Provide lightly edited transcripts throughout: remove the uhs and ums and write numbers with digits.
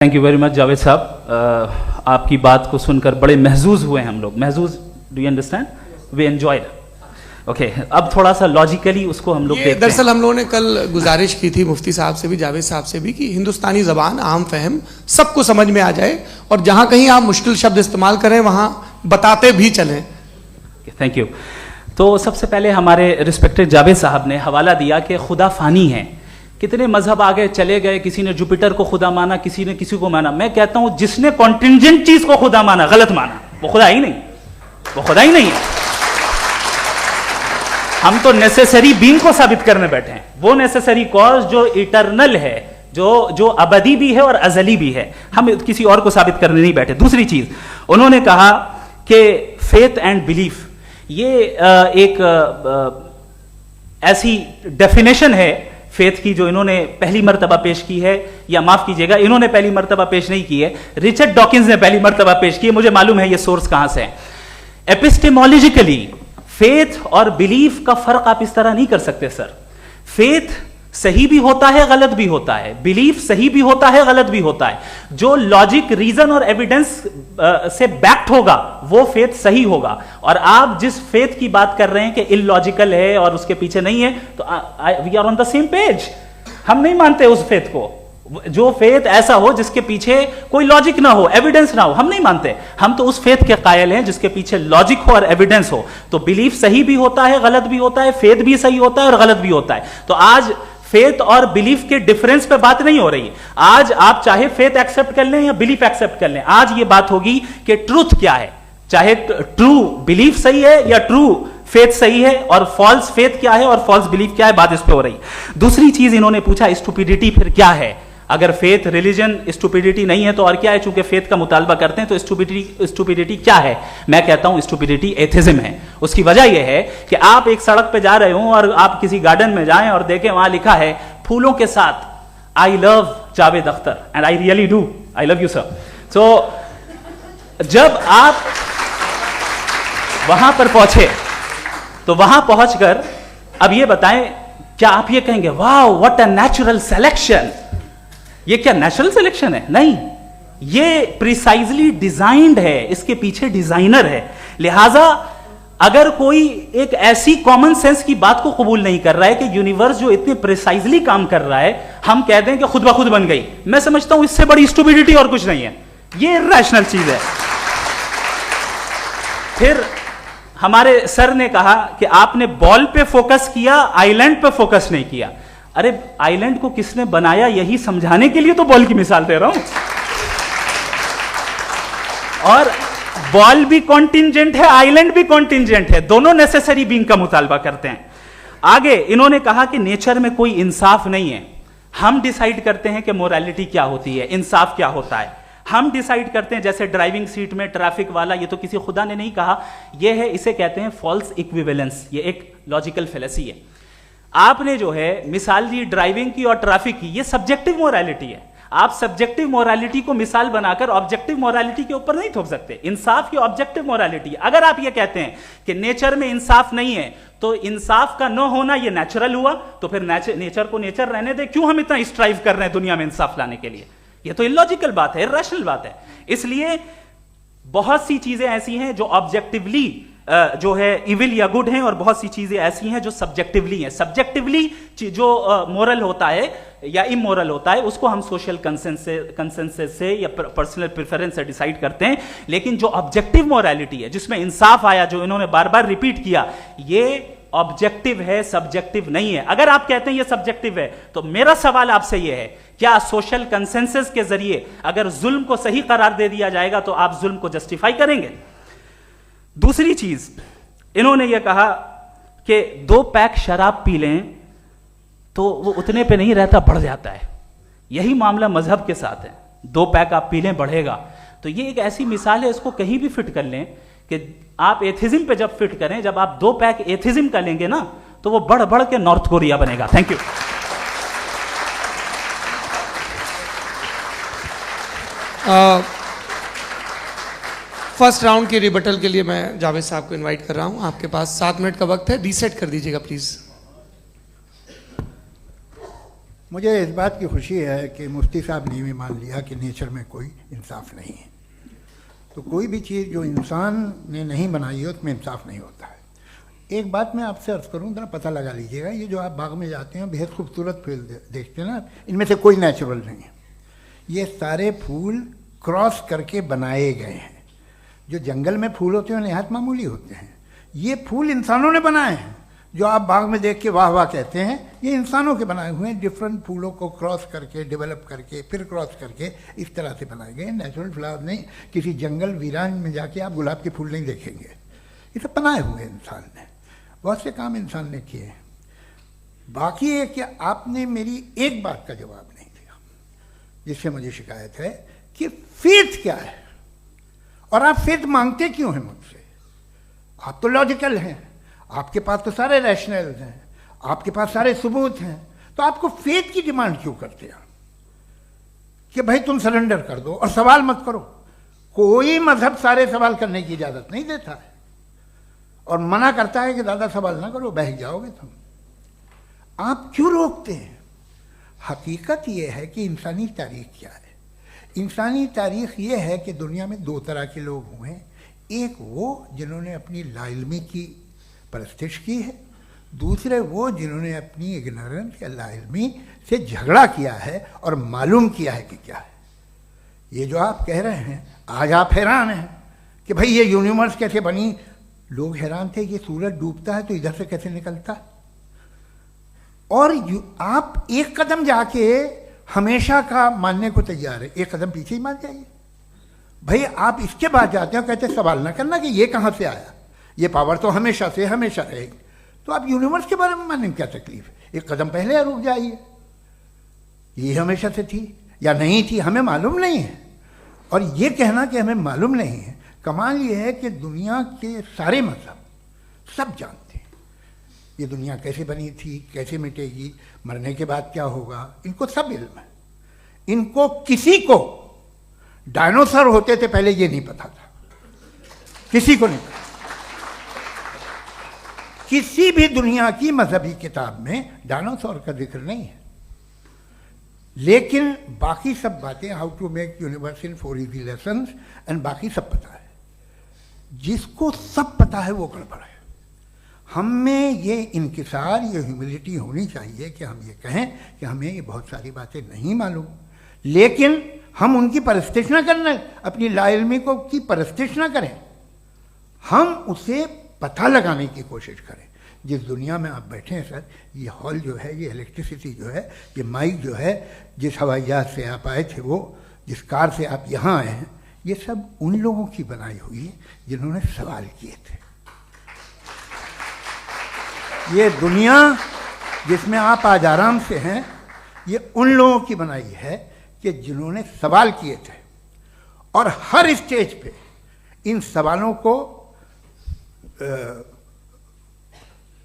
Thank you very much Javed साहब, आपकी बात को सुनकर बड़े महजूज हुए हम लोग। महजूज, do you understand? We enjoyed. Okay, अब थोड़ा सा लॉजिकली उसको हम लोग देखते हैं। दरअसल हम लोगों ने कल गुजारिश की थी मुफ्ती साहब से भी, जावेद साहब से भी, कि हिंदुस्तानी ज़बान आम फहम सबको समझ में आ जाए और जहाँ कहीं आप मुश्किल शब्द इस्तेमाल करें वहाँ बताते भी चलें। Thank you. तो सबसे पहले हमारे रिस्पेक्टेड जावेद साहब ने हवाला दिया कि खुदा फानी है। कितने मजहब आगे चले गए, किसी ने जुपिटर को खुदा माना, किसी ने किसी को माना। मैं कहता हूं जिसने कॉन्टिंजेंट चीज को खुदा माना, गलत माना, वो खुदा ही नहीं, वो खुदा ही नहीं है। हम तो नेसेसरी बीइंग को साबित करने बैठे हैं, वो नेसेसरी कॉज जो इटरनल है, जो अबदी भी है और अजली भी है। हम किसी और को साबित करने नहीं बैठे। दूसरी चीज उन्होंने कहा कि फेथ एंड बिलीफ, ये एक ऐसी डेफिनेशन है फेथ की जो इन्होंने पहली मर्तबा पेश की है, या माफ कीजिएगा, इन्होंने पहली मर्तबा पेश नहीं की है, रिचर्ड डॉकिंस ने पहली मर्तबा पेश की है। मुझे मालूम है ये सोर्स कहां से है। एपिस्टेमोलॉजिकली फेथ और बिलीफ का फर्क आप इस तरह नहीं कर सकते सर। फेथ सही भी होता है, गलत भी होता है। बिलीफ सही भी होता है, गलत भी होता है। जो लॉजिक, रीजन और एविडेंस से बैक्ड होगा वो फेथ सही होगा। और आप जिस फेथ की बात कर रहे हैं कि इलॉजिकल है और उसके पीछे नहीं है, तो we are on the same page. हम नहीं मानते उस फेथ को। जो फेथ ऐसा हो जिसके पीछे कोई लॉजिक ना हो, एविडेंस ना हो, हम नहीं मानते। हम तो उस फेथ के कायल हैं जिसके पीछे लॉजिक हो और एविडेंस हो। तो बिलीफ सही भी होता है, गलत भी होता है, फेथ भी सही होता है और गलत भी होता है। तो आज फेथ और बिलीफ के डिफरेंस पे बात नहीं हो रही। आज आप चाहे फेथ एक्सेप्ट कर लें या बिलीफ एक्सेप्ट कर लें, आज ये बात होगी कि ट्रूथ क्या है। चाहे ट्रू बिलीफ सही है या ट्रू फेथ सही है, और फॉल्स फेथ क्या है और फॉल्स बिलीफ क्या है, बात इस पे हो रही। दूसरी चीज इन्होंने पूछा, स्टुपिडिटी फिर क्या है? अगर फेथ, रिलीजन स्टुपिडिटी नहीं है तो और क्या है? चूंकि फेथ का मुतालबा करते हैं तो स्टुपिडिटी क्या है? मैं कहता हूं स्टुपिडिटी एथिज्म है। उसकी वजह यह है कि आप एक सड़क पे जा रहे हो और आप किसी गार्डन में जाएं और देखें वहां लिखा है फूलों के साथ, I love Javed Akhtar and I really do, I love you sir. So जब आप वहां पर पहुंचे तो वहां पहुंचकर अब ये बताएं, क्या आप ये कहेंगे wow what a natural selection? ये क्या नेचुरल सिलेक्शन है? नहीं, ये प्रिसाइजली डिजाइंड है, इसके पीछे डिजाइनर है। लिहाजा अगर कोई एक ऐसी कॉमन सेंस की बात को कबूल नहीं कर रहा है कि यूनिवर्स जो इतने प्रिसाइजली काम कर रहा है, हम कह दें कि खुद ब खुद बन गई, मैं समझता हूं इससे बड़ी स्टुपिडिटी और कुछ नहीं है। ये इर्रेशनल चीज है। फिर हमारे सर ने कहा कि आपने बॉल पे फोकस किया, आइलैंड पे फोकस नहीं किया। अरे आइलैंड को किसने बनाया, यही समझाने के लिए तो बॉल की मिसाल दे रहा हूं। और बॉल भी कॉन्टिंजेंट है, आइलैंड भी कॉन्टिंजेंट है, दोनों नेसेसरी बीइंग का मुतालबा करते हैं। आगे इन्होंने कहा कि नेचर में कोई इंसाफ नहीं है। हम डिसाइड करते हैं कि मोरालिटी क्या होती है, इंसाफ क्या होता है। हम डिसाइड करते हैं, जैसे ड्राइविंग सीट में ट्रैफिक वाला, ये तो किसी खुदा ने नहीं कहा, ये है, इसे कहते हैं फॉल्स इक्विवेलेंस। ये एक लॉजिकल फेलेसी है। आपने जो है मिसाल दी ड्राइविंग की और ट्रैफिक की, ये सब्जेक्टिव मोरालिटी है। आप सब्जेक्टिव मोरालिटी को मिसाल बनाकर ऑब्जेक्टिव मोरालिटी के ऊपर नहीं थोप सकते। इंसाफ की ऑब्जेक्टिव मोरालिटी। अगर आप ये कहते हैं कि नेचर में इंसाफ नहीं है, तो इंसाफ का न होना ये नेचुरल हुआ, तो फिर नेचर को नेचर रहने दे। क्यों हम इतना स्ट्राइव कर रहे हैं दुनिया में इंसाफ लाने के लिए? ये तो इलॉजिकल बात है, इर्रेशनल बात है। इसलिए बहुत सी चीजें ऐसी हैं जो ऑब्जेक्टिवली जो है इविल या गुड हैं, और बहुत सी चीजें ऐसी हैं जो सब्जेक्टिवली हैं। सब्जेक्टिवली जो मोरल होता है या इमोरल होता है, उसको हम सोशल कंसेंसस से या पर्सनल प्रेफरेंस से डिसाइड करते हैं। लेकिन जो ऑब्जेक्टिव मोरालिटी है, जिसमें इंसाफ आया, जो इन्होंने बार बार रिपीट किया, ये ऑब्जेक्टिव है, सब्जेक्टिव नहीं है। अगर आप कहते हैं ये सब्जेक्टिव है, तो मेरा सवाल आपसे ये है, क्या सोशल कंसेंसस के जरिए अगर जुल्म को सही करार दे दिया जाएगा तो आप जुल्म को जस्टिफाई करेंगे? दूसरी चीज इन्होंने यह कहा कि 2 पैक शराब पी लें तो वो उतने पे नहीं रहता, बढ़ जाता है। यही मामला मजहब के साथ है। 2 पैक आप पी लें, बढ़ेगा। तो ये एक ऐसी मिसाल है, इसको कहीं भी फिट कर लें कि आप एथिज्म पे जब फिट करें, जब आप 2 पैक एथिज्म का लेंगे ना, तो वो बढ़ बढ़ के नॉर्थ कोरिया बनेगा। Thank you. फर्स्ट राउंड के रिबटल के लिए मैं जावेद साहब को इनवाइट कर रहा हूं। आपके पास 7 मिनट का वक्त है, रीसेट कर दीजिएगा प्लीज। मुझे इस बात की खुशी है कि मुफ्ती साहब ने भी मान लिया कि नेचर में कोई इंसाफ नहीं है। तो कोई भी चीज़ जो इंसान ने नहीं बनाई है उसमें इंसाफ नहीं होता है। एक बात मैं आपसे अर्ज़ करूँ, ज़रा पता लगा लीजिएगा, ये जो आप बाग में जाते हैं बेहद खूबसूरत फूल देखते हैं ना, इनमें से कोई नेचुरल नहीं है। ये सारे फूल क्रॉस करके बनाए गए हैं। जो जंगल में फूल होते हैं नहायत मामूली होते हैं, ये फूल इंसानों ने बनाए हैं। जो आप बाग में देख के वाह वाह कहते हैं, ये इंसानों के बनाए हुए हैं। डिफरेंट फूलों को क्रॉस करके, डेवलप करके, फिर क्रॉस करके इस तरह से बनाए गए। नेचुरल फ्लावर नहीं। किसी जंगल वीरान में जाके आप गुलाब के फूल नहीं देखेंगे। ये सब बनाए हुए इंसान ने, बहुत से काम इंसान ने किए हैं। बाकी है कि आपने मेरी एक बात का जवाब नहीं दिया, जिससे मुझे शिकायत है कि फेथ क्या है और आप फेथ मांगते क्यों हैं मुझसे। आप तो लॉजिकल हैं, आपके पास तो सारे रैशनल हैं, आपके पास सारे सबूत हैं, तो आपको फेथ की डिमांड क्यों करते हैं कि भाई तुम सरेंडर कर दो और सवाल मत करो। कोई मजहब सारे सवाल करने की इजाजत नहीं देता है और मना करता है कि ज़्यादा सवाल ना करो, बह जाओगे तुम। आप क्यों रोकते हैं? हकीकत यह है कि इंसानी तारीख क्या है। इंसानी तारीख ये है कि दुनिया में दो तरह के लोग हुए हैं। एक वो जिन्होंने अपनी लाइल्मी की परस्तिश की है, दूसरे वो जिन्होंने अपनी इग्नोरेंस या लाइल्मी से झगड़ा किया है और मालूम किया है कि क्या है। ये जो आप कह रहे हैं, आज आप हैरान हैं कि भाई ये यूनिवर्स कैसे बनी। लोग हैरान थे कि सूरज डूबता है तो इधर से कैसे निकलता है। और आप एक कदम जाके हमेशा का मानने को तैयार है, एक कदम पीछे ही मान जाइए। भाई आप इसके बाद जाते हो, कहते सवाल ना करना कि ये कहाँ से आया, ये पावर तो हमेशा से हमेशा रहेगी। तो आप यूनिवर्स के बारे में मानने में क्या तकलीफ है? एक कदम पहले रुक जाइए। ये हमेशा से थी या नहीं थी हमें मालूम नहीं है। और ये कहना कि हमें मालूम नहीं है, कमाल ये है कि दुनिया के सारे मजहब सब जानते हैं ये दुनिया कैसे बनी थी, कैसे मिटेगी, मरने के बाद क्या होगा, इनको सब इल्म है। इनको किसी को डायनासोर होते थे पहले ये नहीं पता था, किसी को नहीं पता। किसी भी दुनिया की मजहबी किताब में डायनासोर का जिक्र नहीं है। लेकिन बाकी सब बातें, how to make universe in 4 easy lessons एंड बाकी सब पता है। जिसको सब पता है वो गड़बड़ है। हम में ये इंकिसार, ये ह्यूमिलिटी होनी चाहिए कि हम ये कहें कि हमें ये बहुत सारी बातें नहीं मालूम, लेकिन हम उनकी परस्तिश ना करना, अपनी लाइल्मी को की परस्तिश ना करें, हम उसे पता लगाने की कोशिश करें। जिस दुनिया में आप बैठे हैं सर, ये हॉल जो है, ये इलेक्ट्रिसिटी जो है, ये माइक जो है, जिस हवाई जहाज से आप आए थे, वो जिस कार से आप यहाँ आए हैं, ये सब उन लोगों की बनाई हुई है जिन्होंने सवाल किए थे। ये दुनिया जिसमें आप आज आराम से हैं, ये उन लोगों की बनाई है कि जिन्होंने सवाल किए थे। और हर स्टेज पे इन सवालों को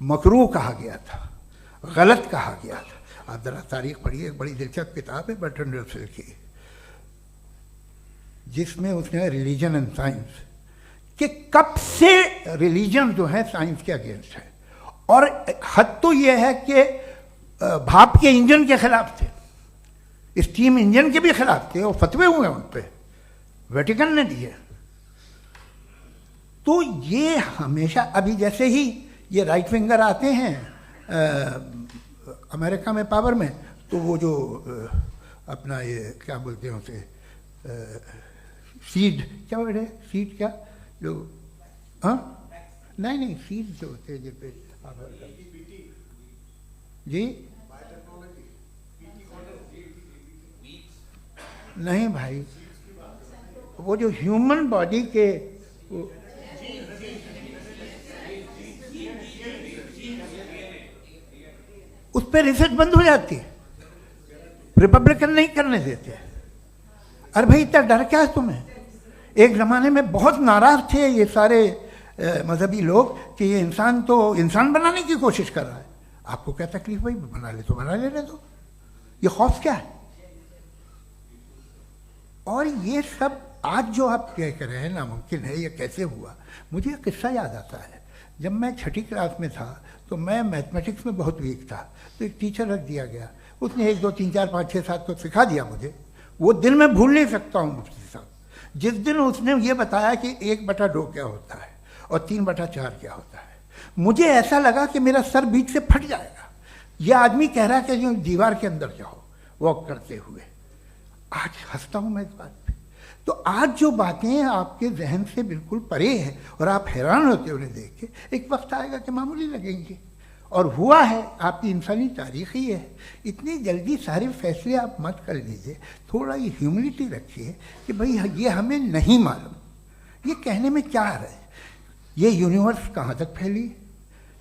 मकरूह कहा गया था, गलत कहा गया था। आप जरा तारीख पढ़िए, एक बड़ी दिलचस्प किताब है बर्ट्रैंड रसेल की, जिसमें उसने रिलीजन एंड साइंस कि कब से रिलीजन जो है साइंस के अगेंस्ट है। और हद तो यह है कि भाप के इंजन के खिलाफ थे, स्टीम इंजन के भी खिलाफ थे, और फतवे हुए उन पे, वेटिकन ने दिए। तो ये हमेशा, अभी जैसे ही ये राइट विंगर आते हैं अमेरिका में पावर में, तो वो जो अपना ये क्या बोलते हैं उसे, सीड क्या वर्ड है, सीड क्या जो, हाँ नहीं सीड जो होते हैं जिन पे जी नहीं भाई, वो जो ह्यूमन बॉडी के उस पर रिसर्च बंद हो जाती है, रिपब्लिकन नहीं करने देते। अरे भाई इतना डर क्या है तुम्हें? एक ज़माने में बहुत नाराज़ थे ये सारे मजहबी लोग कि ये इंसान तो इंसान बनाने की कोशिश कर रहा है। आपको क्या तकलीफ भाई, बना ले तो बना लेने दो, ये खौफ क्या है? और ये सब आज जो आप कह कर रहे हैं नामुमकिन है, ये कैसे हुआ? मुझे एक किस्सा याद आता है। जब मैं 6ठी क्लास में था तो मैं मैथमेटिक्स में बहुत वीक था, तो एक टीचर रख दिया गया। उसने 1 2 3 4 5 6 7 को सिखा दिया मुझे। वो दिन मैं भूल नहीं सकता हूँ मुफ्ती साहब, जिस दिन उसने ये बताया कि 1/2 क्या होता है और 3/4 क्या होता है, मुझे ऐसा लगा कि मेरा सर बीच से फट जाएगा। यह आदमी कह रहा है कि जो दीवार के अंदर जाओ वॉक करते हुए। आज हंसता हूँ मैं इस बात पे। तो आज जो बातें आपके जहन से बिल्कुल परे हैं और आप हैरान होते हो उन्हें देख के, एक वक्त आएगा कि मामूली लगेंगे। और हुआ है, आपकी इंसानी तारीख ही है। इतनी जल्दी सारे फैसले आप मत कर लीजिए, थोड़ा ये ह्यूमिलिटी रखिए कि भाई ये हमें नहीं मालूम। ये कहने में क्या आ रहा है, ये यूनिवर्स कहाँ तक फैली,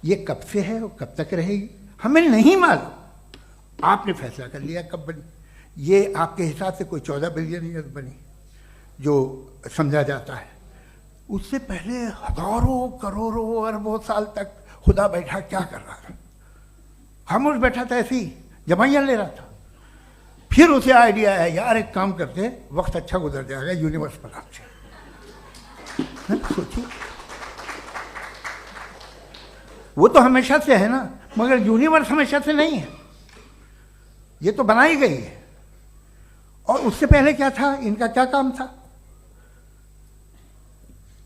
ये कब से है और कब तक रहेगी, हमें नहीं मालूम। आपने फैसला कर लिया कब बनी, ये आपके हिसाब से कोई 14 बिलियन ईयर बनी जो समझा जाता है। उससे पहले हजारों करोड़ों अरबों साल तक खुदा बैठा क्या कर रहा था? खामोश बैठा था, ऐसी जमाइयाँ ले रहा था। फिर उसे आइडिया है, यार एक काम करते, वक्त अच्छा गुजर जाएगा, यूनिवर्स पर आपसे सोचिए। वो तो हमेशा से है ना, मगर यूनिवर्स हमेशा से नहीं है, ये तो बनाई गई है। और उससे पहले क्या था, इनका क्या काम था?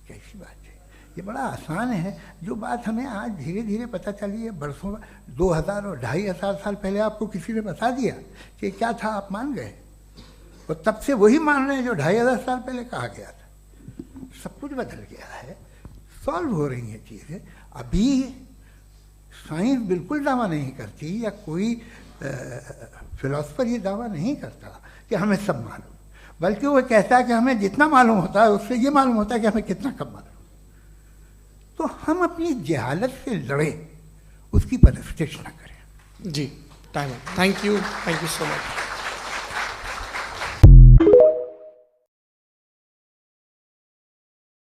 कैसी बात है, ये बड़ा आसान है। जो बात हमें आज धीरे धीरे पता चली है, बरसों 2000 और 2500 साल पहले आपको किसी ने बता दिया कि क्या था, आप मान गए, और तब से वही मान रहे हैं जो 2500 साल पहले कहा गया था। सब कुछ बदल गया है, सॉल्व हो रही हैं चीज़ें। अभी साइंस बिल्कुल दावा नहीं करती, या कोई फिलोसफर ये दावा नहीं करता कि हमें सब मालूम, बल्कि वो कहता है कि हमें जितना मालूम होता है उससे ये मालूम होता है कि हमें कितना कम मालूम। तो हम अपनी जहालत से लड़े, उसकी परस्तिश न करें। जी, time. Thank you so much.